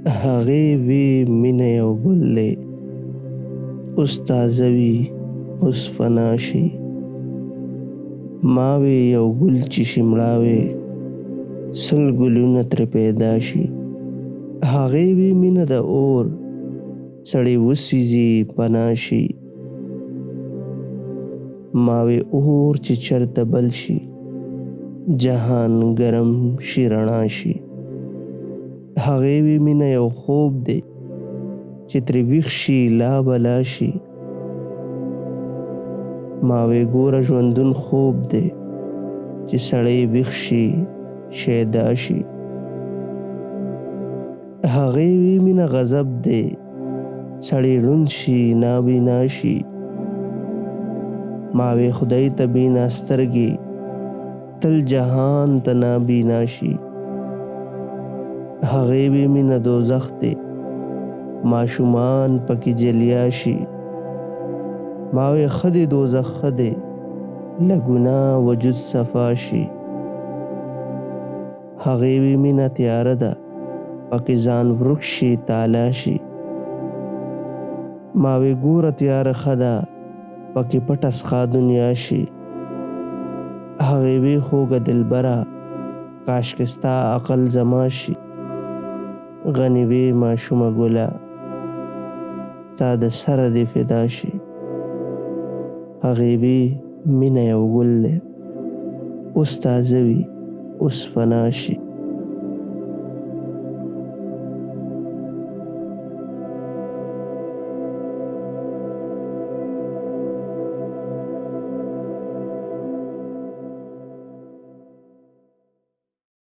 هغې وی مینه یو ګل دی، اوس تازه وي اوس فنا شي. ما وی یو ګل چې شي مړاوی، سل ګلونه ترې پیدا شي. هغې وی مینه د اور، سړی وسوځي پنا شي. ما وی اور چې چرته بل شي، جهان ګرم شي رڼا شي. هغې وی مینه یو خوب دی، چې ترې ویښ شي لا بلا شي. ما وی ګوره ژوندون خوب دی، چې سړی ویښ شي شیدا شي. هغې وی مینه غضب دی، سړی ړوند شي نابینا شي. ما وی خدای ته بینا سترګې، تل جهان ته نابینا شي. هغې وی مینه دوزخ دی، ماشومان پکې جلیا شي. ما وی ښه دی دوزخ ښه دی، له ګناه وجود صفا شي. هغې وی مینه تیاره ده، پکې ځان ورک شي تالا شي. ما وی ګوره تیاره ښه ده، پکې پټه څښا دنیا شي. هغې وی خوږه دلبره، کاشکې ستا عقل زما شي. غني وی ماشومه ګله، تا د سره دې فدا شي. هغې وی مینه یو ګل دی، اوس تازه وي اوس فنا شي.